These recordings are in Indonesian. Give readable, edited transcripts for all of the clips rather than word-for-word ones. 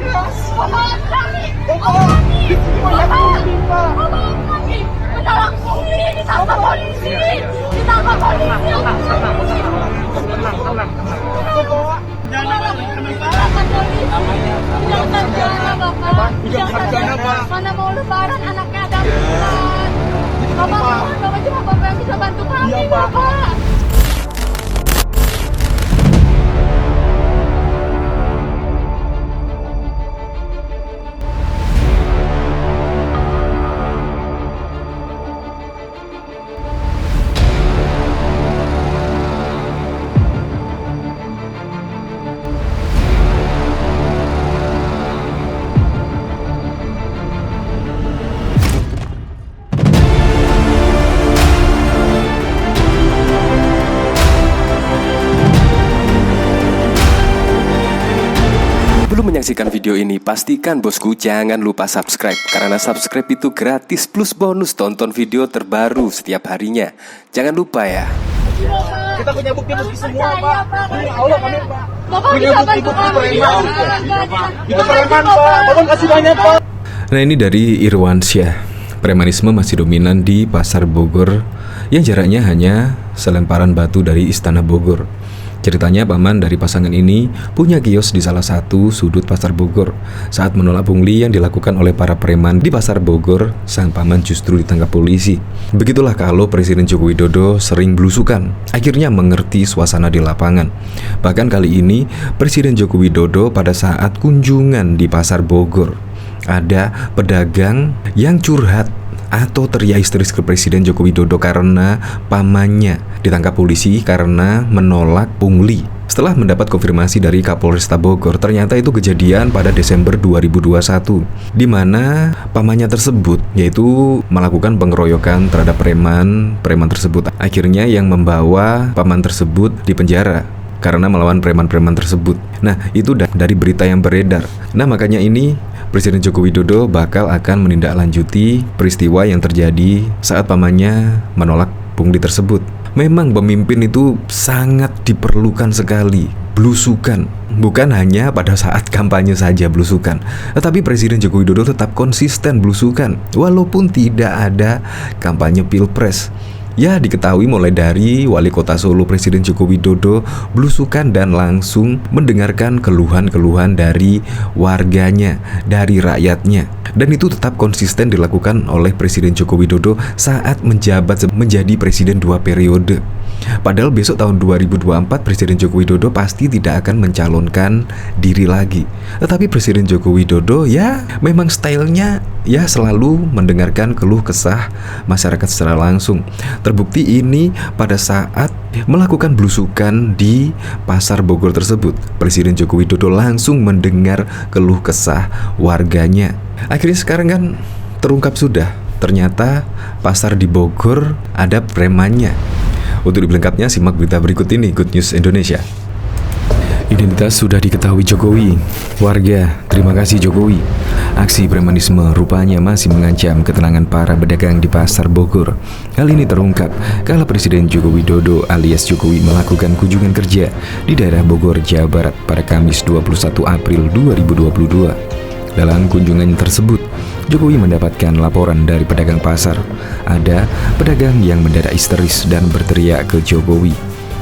Bapak kami! Bapak kami! Menolong pungli! Ditangkap polisi! Ditangkap polisi! Tidak terjana, Bapak. Tidak terjana. Mana mau lebaran anaknya ada bulan. Bapak mohon, Bapak cuma Bapak yang bisa bantu kami, Bapak. Sebelum menyaksikan video ini, pastikan bosku jangan lupa subscribe. Karena subscribe itu gratis plus bonus tonton video terbaru setiap harinya. Jangan lupa ya. Kita punya bukti-bukti semua, Pak. Demi Allah kami, Pak. Bapak Punya bisa bukti-bukti bantu kami. preman. Itu preman, Pak. Bapak kasih banyak, Pak. Nah, ini dari Irwansyah. Premanisme masih dominan di Pasar Bogor yang jaraknya hanya selemparan batu dari Istana Bogor. Ceritanya paman dari pasangan ini punya kios di salah satu sudut Pasar Bogor. Saat menolak pungli yang dilakukan oleh para preman di Pasar Bogor, sang paman justru ditangkap polisi. Begitulah kalau Presiden Joko Widodo sering belusukan, akhirnya mengerti suasana di lapangan. Bahkan kali ini Presiden Joko Widodo pada saat kunjungan di Pasar Bogor, ada pedagang yang curhat atau teriak histeris ke Presiden Joko Widodo karena pamannya ditangkap polisi karena menolak pungli. Setelah mendapat konfirmasi dari Kapolresta Bogor, ternyata itu kejadian pada Desember 2021, di mana pamannya tersebut yaitu melakukan pengeroyokan terhadap preman tersebut. Akhirnya yang membawa paman tersebut di penjara karena melawan preman-preman tersebut. Nah, itu dari berita yang beredar. Nah, makanya ini Presiden Joko Widodo bakal akan menindaklanjuti peristiwa yang terjadi saat pamannya menolak pungli tersebut. Memang pemimpin itu sangat diperlukan sekali. Belusukan, bukan hanya pada saat kampanye saja belusukan, tetapi Presiden Joko Widodo tetap konsisten belusukan walaupun tidak ada kampanye pilpres. Ya, diketahui mulai dari Wali Kota Solo Presiden Joko Widodo belusukan dan langsung mendengarkan keluhan-keluhan dari warganya, dari rakyatnya. Dan itu tetap konsisten dilakukan oleh Presiden Joko Widodo saat menjabat menjadi presiden 2 periode. Padahal besok tahun 2024 Presiden Joko Widodo pasti tidak akan mencalonkan diri lagi. Tetapi Presiden Joko Widodo ya memang stylenya ya selalu mendengarkan keluh kesah masyarakat secara langsung. Terbukti ini pada saat melakukan belusukan di Pasar Bogor tersebut, Presiden Joko Widodo langsung mendengar keluh kesah warganya. Akhirnya sekarang kan terungkap sudah, ternyata pasar di Bogor ada premannya. Untuk lebih lengkapnya simak berita berikut ini, Good News Indonesia. Identitas sudah diketahui Jokowi. Warga, terima kasih Jokowi. Aksi premanisme rupanya masih mengancam ketenangan para pedagang di Pasar Bogor. Hal ini terungkap kala Presiden Joko Widodo alias Jokowi melakukan kunjungan kerja di daerah Bogor, Jawa Barat pada Kamis 21 April 2022. Dalam kunjungan tersebut, Jokowi mendapatkan laporan dari pedagang pasar. Ada pedagang yang mendadak histeris dan berteriak ke Jokowi.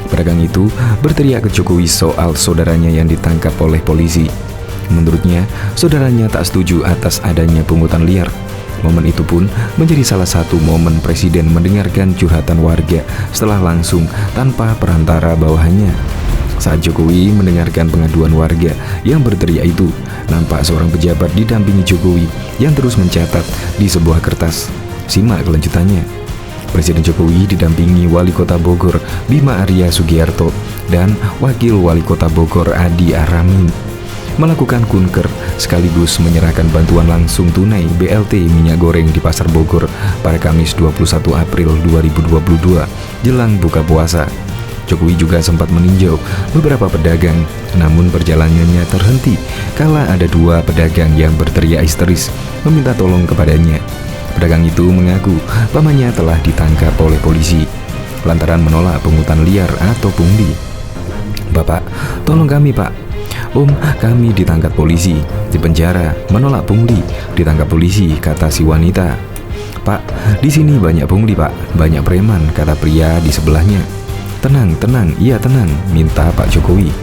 Pedagang itu berteriak ke Jokowi soal saudaranya yang ditangkap oleh polisi. Menurutnya, saudaranya tak setuju atas adanya pungutan liar. Momen itu pun menjadi salah satu momen Presiden mendengarkan curhatan warga setelah langsung tanpa perantara bawahannya. Saat Jokowi mendengarkan pengaduan warga yang berteriak itu, nampak seorang pejabat didampingi Jokowi yang terus mencatat di sebuah kertas. Simak kelanjutannya. Presiden Jokowi didampingi Wali Kota Bogor Bima Arya Sugiarto dan Wakil Wali Kota Bogor Adi Aramin melakukan kunker sekaligus menyerahkan bantuan langsung tunai BLT minyak goreng di Pasar Bogor pada Kamis 21 April 2022 jelang buka puasa. Jokowi juga sempat meninjau beberapa pedagang, namun perjalanannya terhenti kala ada 2 pedagang yang berteriak histeris meminta tolong kepadanya. Pedagang itu mengaku pamannya telah ditangkap oleh polisi lantaran menolak pungutan liar atau pungli. "Bapak, tolong kami Pak. "Om, kami ditangkap polisi, di penjara, menolak pungli, ditangkap polisi," kata si wanita. "Pak, di sini banyak pungli, Pak, banyak preman," kata pria di sebelahnya. "Tenang, tenang, iya tenang," minta Pak Jokowi.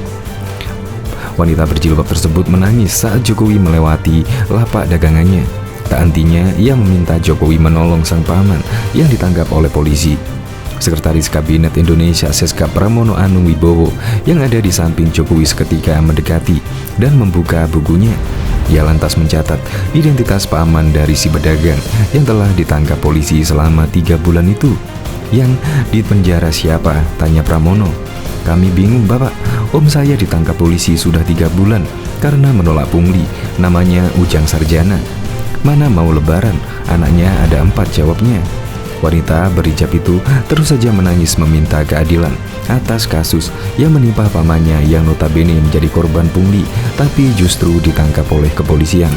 Wanita berjilbab tersebut menangis saat Jokowi melewati lapak dagangannya. Tak hentinya ia meminta Jokowi menolong sang paman yang ditangkap oleh polisi. Sekretaris Kabinet Indonesia Seskap Pramono Anung Wibowo yang ada di samping Jokowi seketika mendekati dan membuka bukunya. Ia lantas mencatat identitas paman dari si pedagang yang telah ditangkap polisi selama 3 bulan itu. "Yang di penjara siapa?" tanya Pramono. "Kami bingung, Bapak. Om saya ditangkap polisi sudah 3 bulan karena menolak pungli. Namanya Ujang Sarjana." "Mana mau lebaran? Anaknya ada 4," jawabnya. Wanita berijab itu terus saja menangis meminta keadilan atas kasus yang menimpa pamannya yang notabene menjadi korban pungli tapi justru ditangkap oleh kepolisian.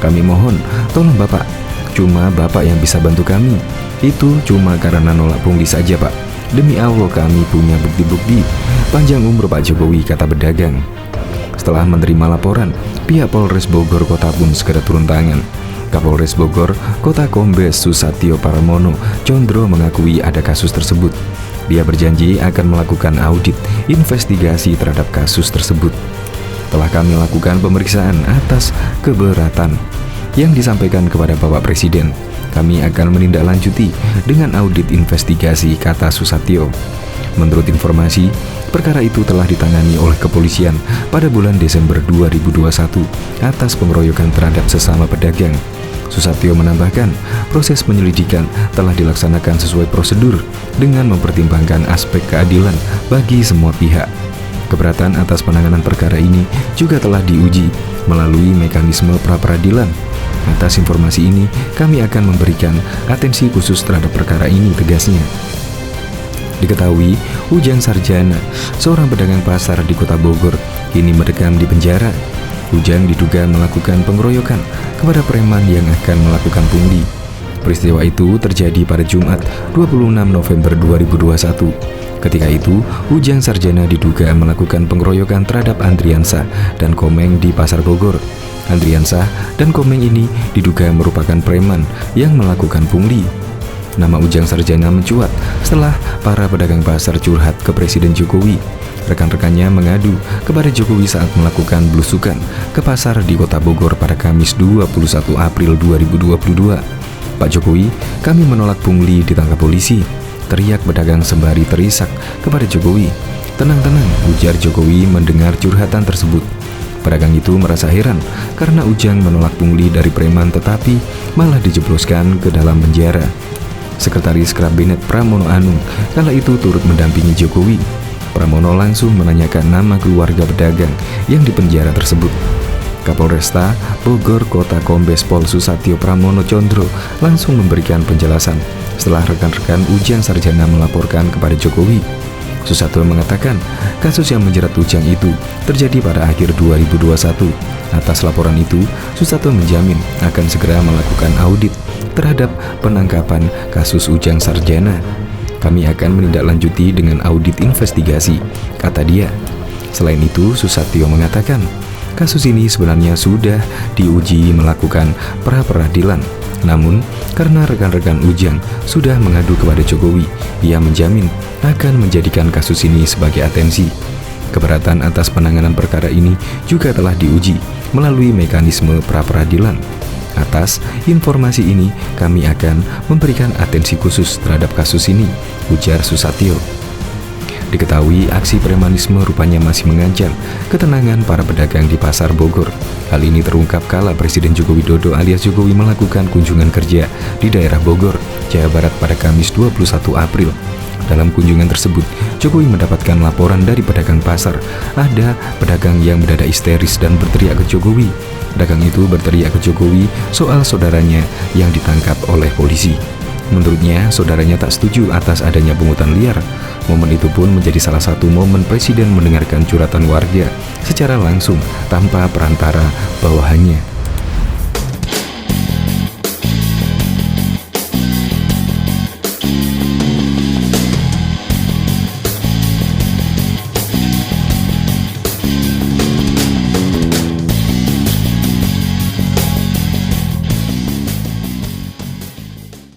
"Kami mohon, tolong Bapak. Cuma Bapak yang bisa bantu kami. Itu cuma karena nolak pungli saja, Pak. Demi Allah kami punya bukti-bukti." "Panjang umur Pak Jokowi," kata pedagang. Setelah menerima laporan, pihak Polres Bogor Kota pun segera turun tangan. Kapolres Bogor Kota Kombes Susatyo Paramono Condro mengakui ada kasus tersebut. Dia berjanji akan melakukan audit investigasi terhadap kasus tersebut. "Telah kami lakukan pemeriksaan atas keberatan yang disampaikan kepada Bapak Presiden. Kami akan menindaklanjuti dengan audit investigasi," kata Susatyo. Menurut informasi, perkara itu telah ditangani oleh kepolisian pada bulan Desember 2021 atas pengeroyokan terhadap sesama pedagang. Susatyo menambahkan, proses penyelidikan telah dilaksanakan sesuai prosedur dengan mempertimbangkan aspek keadilan bagi semua pihak. Keberatan atas penanganan perkara ini juga telah diuji melalui mekanisme pra-peradilan. Atas informasi ini, kami akan memberikan atensi khusus terhadap perkara ini, tegasnya. Diketahui, Ujang Sarjana, seorang pedagang pasar di Kota Bogor, kini mendekam di penjara. Ujang diduga melakukan pengeroyokan kepada preman yang akan melakukan pungli. Peristiwa itu terjadi pada Jumat 26 November 2021. Ketika itu, Ujang Sarjana diduga melakukan pengeroyokan terhadap Andriansah dan Komeng di Pasar Bogor. Andriansah dan Komeng ini diduga merupakan preman yang melakukan pungli. Nama Ujang Sarjana mencuat setelah para pedagang pasar curhat ke Presiden Jokowi. Rekan-rekannya mengadu kepada Jokowi saat melakukan belusukan ke pasar di Kota Bogor pada Kamis 21 April 2022. "Pak Jokowi, kami menolak pungli ditangkap polisi," teriak pedagang sembari terisak kepada Jokowi. "Tenang-tenang," ujar Jokowi mendengar curhatan tersebut. Pedagang itu merasa heran karena Ujang menolak pungli dari preman tetapi malah dijebloskan ke dalam penjara. Sekretaris Kabinet Pramono Anung kala itu turut mendampingi Jokowi. Pramono langsung menanyakan nama keluarga pedagang yang dipenjara tersebut. Kapolresta Bogor Kota Kombes Pol Susatyo Pramono Condro langsung memberikan penjelasan setelah rekan-rekan Ujang Sarjana melaporkan kepada Jokowi. Susatyo mengatakan kasus yang menjerat Ujang itu terjadi pada akhir 2021. Atas laporan itu, Susatyo menjamin akan segera melakukan audit terhadap penangkapan kasus Ujang Sarjana. "Kami akan menindaklanjuti dengan audit investigasi," kata dia. Selain itu, Susatyo mengatakan kasus ini sebenarnya sudah diuji melakukan pra-peradilan. Namun, karena rekan-rekan Ujang sudah mengadu kepada Jokowi, ia menjamin akan menjadikan kasus ini sebagai atensi. Keberatan atas penanganan perkara ini juga telah diuji melalui mekanisme pra-peradilan. Atas informasi ini, kami akan memberikan atensi khusus terhadap kasus ini, ujar Susatyo. Diketahui aksi premanisme rupanya masih mengancam ketenangan para pedagang di Pasar Bogor. Hal ini terungkap kala Presiden Joko Widodo alias Jokowi melakukan kunjungan kerja di daerah Bogor, Jawa Barat pada Kamis 21 April. Dalam kunjungan tersebut, Jokowi mendapatkan laporan dari pedagang pasar. Ada pedagang yang mendadak histeris dan berteriak ke Jokowi. Pedagang itu berteriak ke Jokowi soal saudaranya yang ditangkap oleh polisi. Menurutnya, saudaranya tak setuju atas adanya pungutan liar. Momen itu pun menjadi salah satu momen Presiden mendengarkan curhatan warga secara langsung tanpa perantara bawahannya.